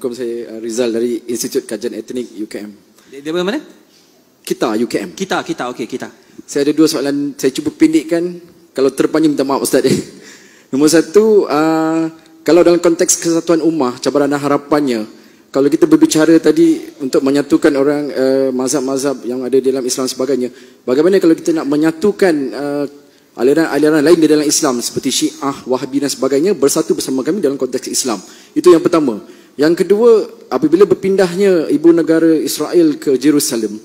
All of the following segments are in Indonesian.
Assalamualaikum, saya Rizal dari Institut Kajian Etnik UKM. Dia mana? Kita UKM. Kita, okey, kita. Saya ada dua soalan, saya cuba pendekkan. Kalau terpanjang minta maaf Ustaz. Nombor satu, kalau dalam konteks kesatuan ummah, cabaran dan harapannya, kalau kita berbicara tadi untuk menyatukan orang mazhab-mazhab yang ada di dalam Islam sebagainya, bagaimana kalau kita nak menyatukan aliran-aliran lain di dalam Islam seperti Syiah, Wahabi dan sebagainya bersatu bersama kami dalam konteks Islam? Itu yang pertama. Yang kedua, apabila berpindahnya ibu negara Israel ke Jerusalem,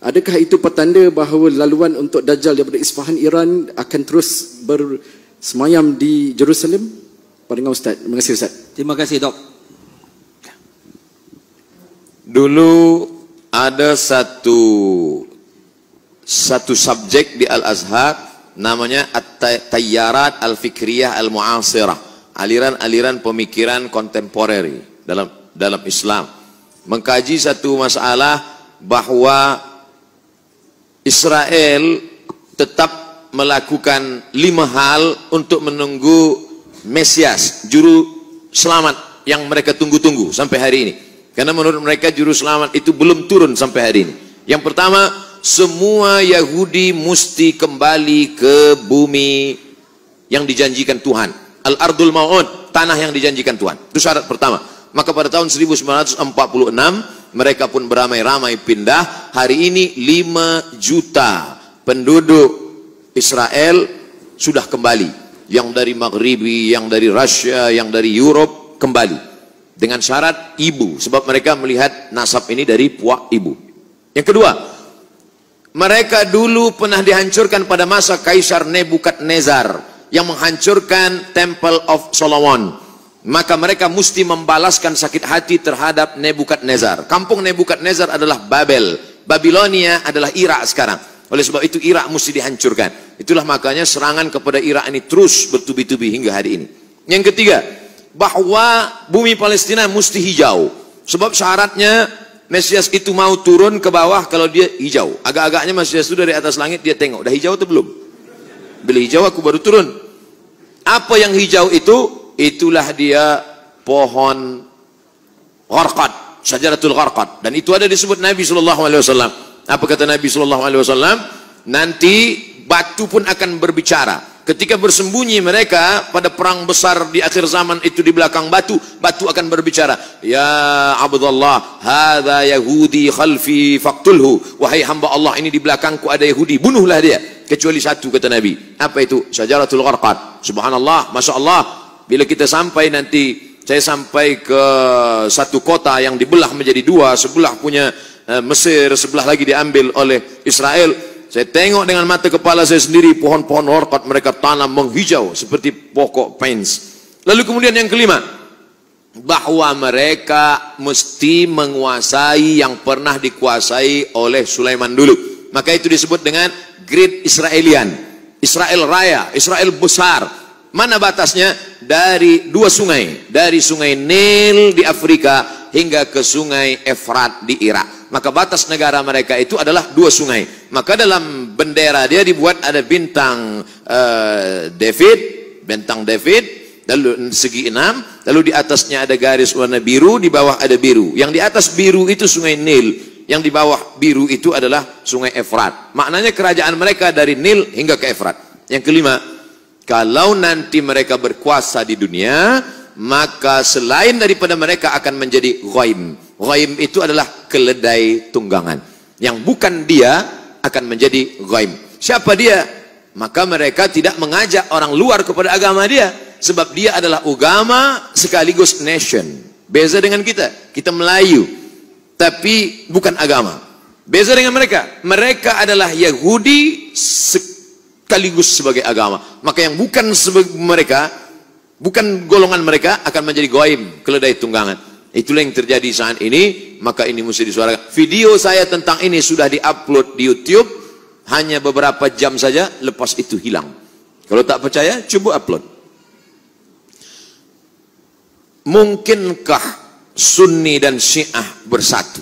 adakah itu petanda bahawa laluan untuk Dajjal daripada Isfahan Iran akan terus bersemayam di Jerusalem? Pandangan Ustaz. Terima kasih Ustaz. Terima kasih Dok. Dulu ada satu subjek di Al-Azhar namanya At-Tayyarat Al-Fikriyah Al-Mu'asirah, aliran-aliran pemikiran kontemporer dalam Islam, mengkaji satu masalah bahawa Israel tetap melakukan 5 hal untuk menunggu Mesias, juru selamat yang mereka tunggu-tunggu sampai hari ini. Karena menurut mereka juru selamat itu belum turun sampai hari ini. Yang pertama, semua Yahudi mesti kembali ke bumi yang dijanjikan Tuhan. Al-Ardul Mau'ud, tanah yang dijanjikan Tuhan. Itu syarat pertama. Maka pada tahun 1946 mereka pun beramai-ramai pindah. Hari ini 5 juta penduduk Israel sudah kembali. Yang dari Maghribi, yang dari Rusia, yang dari Europe kembali. Dengan syarat ibu, sebab mereka melihat nasab ini dari puak ibu. Yang kedua, mereka dulu pernah dihancurkan pada masa Kaisar Nebukadnezar yang menghancurkan Temple of Solomon. Maka mereka mesti membalaskan sakit hati terhadap Nebukadnezar. Kampung Nebukadnezar adalah Babel. Babilonia adalah Irak sekarang. Oleh sebab itu Irak mesti dihancurkan. Itulah makanya serangan kepada Irak ini terus bertubi-tubi hingga hari ini. Yang ketiga, bahwa bumi Palestina mesti hijau. Sebab syaratnya Mesias itu mau turun ke bawah kalau dia hijau. Agak-agaknya Mesias itu dari atas langit dia tengok, dah hijau atau belum? Bila hijau aku baru turun. Apa yang hijau itu? Itulah dia pohon gharqad, syajaratul gharqad. Dan itu ada disebut Nabi SAW. Apa kata Nabi SAW? Nanti batu pun akan berbicara. Ketika bersembunyi mereka pada perang besar di akhir zaman itu di belakang batu, batu akan berbicara. Ya Abdullah, hadza Yahudi khalfi faqtulhu. Wahai hamba Allah, ini di belakangku ada Yahudi, bunuhlah dia. Kecuali satu, kata Nabi. Apa itu? Syajaratul gharqad. Subhanallah, Masya Allah. Bila kita sampai nanti, saya sampai ke satu kota yang dibelah menjadi 2, sebelah punya Mesir, sebelah lagi diambil oleh Israel. Saya tengok dengan mata kepala saya sendiri pohon-pohon gharqad mereka tanam menghijau seperti pokok pines. Lalu kemudian yang kelima, bahwa mereka mesti menguasai yang pernah dikuasai oleh Sulaiman dulu. Maka itu disebut dengan Great Israelian, Israel Raya, Israel besar. Mana batasnya? Dari 2 sungai, dari sungai Nil di Afrika hingga ke sungai Efrat di Irak. Maka batas negara mereka itu adalah 2 sungai. Maka dalam bendera dia dibuat ada bintang David, lalu segi 6, lalu di atasnya ada garis warna biru, di bawah ada biru. Yang di atas biru itu sungai Nil, yang di bawah biru itu adalah sungai Efrat. Maknanya kerajaan mereka dari Nil hingga ke Efrat. Yang kelima, kalau nanti mereka berkuasa di dunia, maka selain daripada mereka akan menjadi ghaim. Ghaim itu adalah keledai tunggangan. Yang bukan dia akan menjadi ghaim. Siapa dia? Maka mereka tidak mengajak orang luar kepada agama dia. Sebab dia adalah agama sekaligus nation. Beza dengan kita. Kita Melayu. Tapi bukan agama. Beza dengan mereka. Mereka adalah Yahudi sekaligus sebagai agama. Maka yang bukan mereka, bukan golongan mereka akan menjadi ghaim, keledai tunggangan. Itulah yang terjadi saat ini. Maka ini mesti disuarakan. Video saya tentang ini sudah diupload di YouTube. Hanya beberapa jam saja, lepas itu hilang. Kalau tak percaya, coba upload. Mungkinkah Sunni dan Syiah bersatu?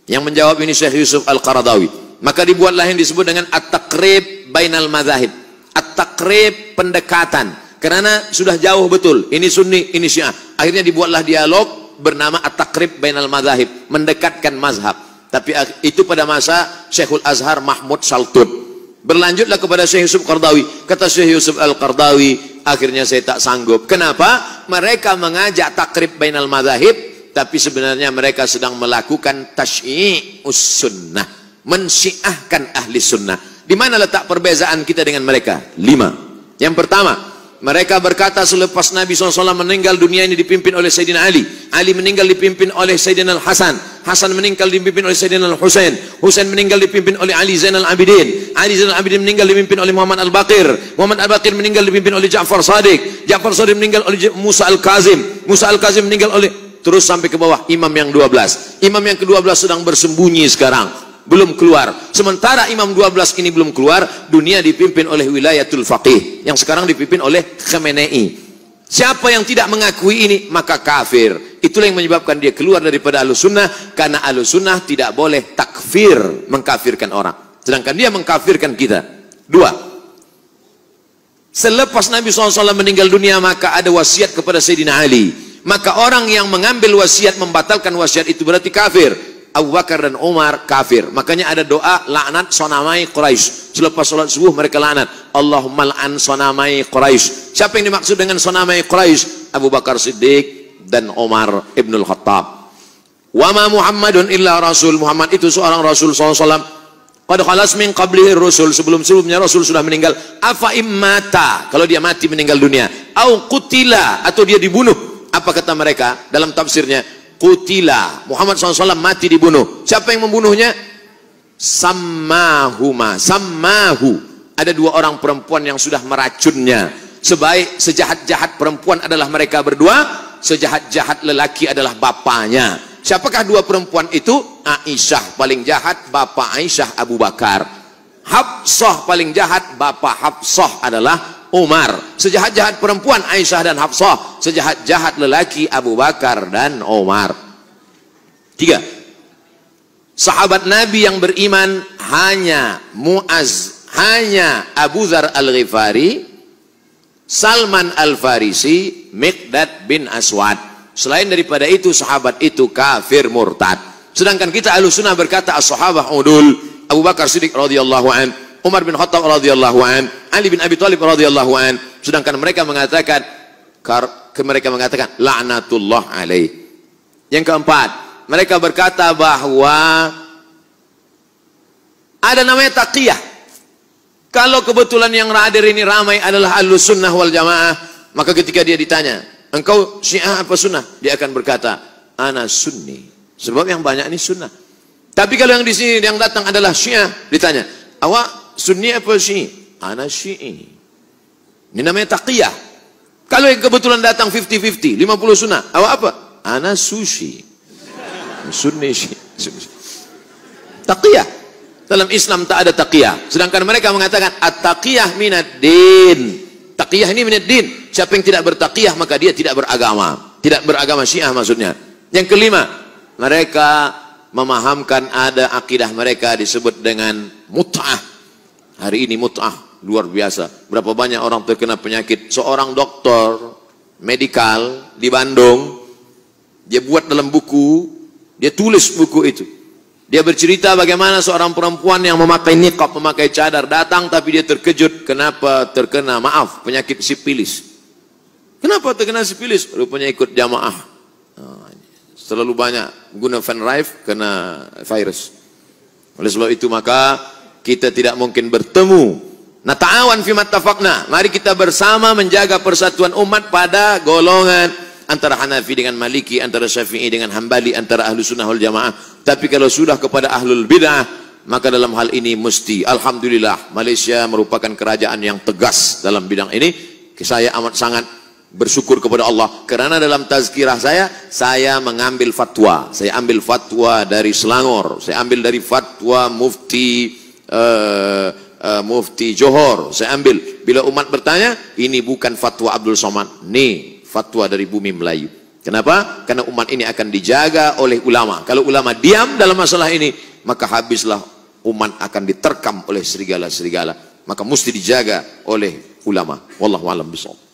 Yang menjawab ini Syekh Yusuf Al-Qaradawi. Maka dibuatlah yang disebut dengan At-Taqrib Bainal Madzahib. At-Taqrib, pendekatan. Karena sudah jauh betul. Ini Sunni, ini Syiah. Akhirnya dibuatlah dialog bernama At-Taqrib Bainal Madzahib, mendekatkan mazhab. Tapi itu pada masa Syekhul Azhar Mahmud Saltun. Berlanjutlah kepada Syekh Yusuf Qardawi. Kata Syekh Yusuf Al-Qardawi, akhirnya saya tak sanggup. Kenapa? Mereka mengajak takrib bainal madzahib, tapi sebenarnya mereka sedang melakukan tasyyi'us sunnah, mensyiahkan ahli sunnah. Di mana letak perbezaan kita dengan mereka? 5. Yang pertama, mereka berkata selepas Nabi SAW meninggal, dunia ini dipimpin oleh Sayyidina Ali. Ali meninggal dipimpin oleh Sayyidina Al-Hasan. Hasan meninggal dipimpin oleh Sayyidina Al-Husain. Husain meninggal dipimpin oleh Ali Zainal Abidin. Ali Zainal Abidin meninggal dipimpin oleh Muhammad Al-Baqir. Muhammad Al-Baqir meninggal dipimpin oleh Ja'far Shadiq. Ja'far Shadiq meninggal oleh Musa Al-Kazim. Musa Al-Kazim meninggal oleh, terus sampai ke bawah, imam yang 12. Imam yang ke-12 sedang bersembunyi sekarang, belum keluar. Sementara imam 12 ini belum keluar, dunia dipimpin oleh wilayatul faqih yang sekarang dipimpin oleh Khamenei. Siapa yang tidak mengakui ini maka kafir. Itulah yang menyebabkan dia keluar daripada Ahlussunnah, karena Ahlussunnah tidak boleh takfir, mengkafirkan orang, sedangkan dia mengkafirkan kita. 2. Selepas Nabi SAW meninggal dunia, maka ada wasiat kepada Sayyidina Ali. Maka orang yang mengambil wasiat, membatalkan wasiat itu berarti kafir. Abu Bakar dan Umar kafir. Makanya ada doa laknat sonamai Quraisy. Selepas sholat subuh mereka laknat, Allahumma la'an sonamai Quraisy. Siapa yang dimaksud dengan sonamai Quraisy? Abu Bakar Siddiq dan Umar Ibnul Khattab. Wa ma Muhammadun illa rasul. Muhammad itu seorang Rasul SAW. Qad khalas min qablihi rusul. Sebelum-sebelumnya Rasul sudah meninggal. Afa immata, kalau dia mati meninggal dunia. Au qutila, atau dia dibunuh. Apa kata mereka dalam tafsirnya? Qutila, Muhammad SAW mati dibunuh. Siapa yang membunuhnya? Sammahuma, sammahu. Ada 2 orang perempuan yang sudah meracunnya. Sejahat-jahat perempuan adalah mereka berdua, sejahat-jahat lelaki adalah bapaknya. Siapakah 2 perempuan itu? Aisyah paling jahat, bapak Aisyah Abu Bakar. Hafsah paling jahat, bapak Hafsah adalah Umar. Sejahat-jahat perempuan Aisyah dan Hafsah, sejahat-jahat lelaki Abu Bakar dan Umar. 3. Sahabat Nabi yang beriman hanya Muaz, hanya Abu Dzar Al-Ghifari, Salman Al-Farisi, Miqdad bin Aswad. Selain daripada itu, sahabat itu kafir murtad. Sedangkan kita Ahlussunnah berkata as-sahabah udul. Abu Bakar Siddiq radhiyallahu an, Umar bin Khattab radhiyallahu an, Ali bin Abi Thalib radhiyallahu an. Sedangkan mereka mengatakan laknatullah alaih. Yang keempat, mereka berkata bahwa ada namanya taqiyah. Kalau kebetulan yang hadir ini ramai adalah Ahlussunnah wal Jamaah, maka ketika dia ditanya, engkau Syiah apa Sunnah? Dia akan berkata, ana Sunni. Sebab yang banyak ini Sunnah. Tapi kalau yang di sini yang datang adalah Syiah, ditanya, awak Sunni apa Syi'i? Ana Syi'i. Ini namanya taqiyah. Kalau yang kebetulan datang 50-50, 50 Sunnah, awak apa? Ana Sushi. Sunni Syi'i. Taqiyah. Dalam Islam tak ada taqiyah. Sedangkan mereka mengatakan at-taqiyah minad din. Taqiyah ini minad din. Siapa yang tidak bertaqiyah maka dia tidak beragama. Tidak beragama Syiah maksudnya. Yang kelima, mereka memahamkan ada akidah mereka disebut dengan mut'ah. Hari ini mut'ah luar biasa. Berapa banyak orang terkena penyakit. Seorang doktor medikal di Bandung, dia buat dalam buku, dia tulis buku itu. Dia bercerita bagaimana seorang perempuan yang memakai niqab, memakai cadar, datang tapi dia terkejut kenapa terkena, penyakit sipilis. Kenapa terkena sipilis? Rupanya ikut jamaah. Terlalu banyak guna Van Rijk kena virus. Oleh sebab itu maka kita tidak mungkin bertemu. Nata'awan fi mattafaqna. Mari kita bersama menjaga persatuan umat pada golongan antara Hanafi dengan Maliki, antara Syafi'i dengan Hambali, antara Ahlussunnah wal Jamaah. Tapi kalau sudah kepada Ahlul Bid'ah, maka dalam hal ini mesti, alhamdulillah, Malaysia merupakan kerajaan yang tegas dalam bidang ini. Saya amat sangat bersyukur kepada Allah, karena dalam tazkirah saya mengambil fatwa. Saya ambil fatwa dari Selangor, saya ambil dari fatwa Mufti Johor, saya ambil. Bila umat bertanya, ini bukan fatwa Abdul Somad, ini fatwa dari bumi Melayu. Kenapa? Karena umat ini akan dijaga oleh ulama. Kalau ulama diam dalam masalah ini, maka habislah umat, akan diterkam oleh serigala-serigala. Maka mesti dijaga oleh ulama. Wallahu a'lam bishawab.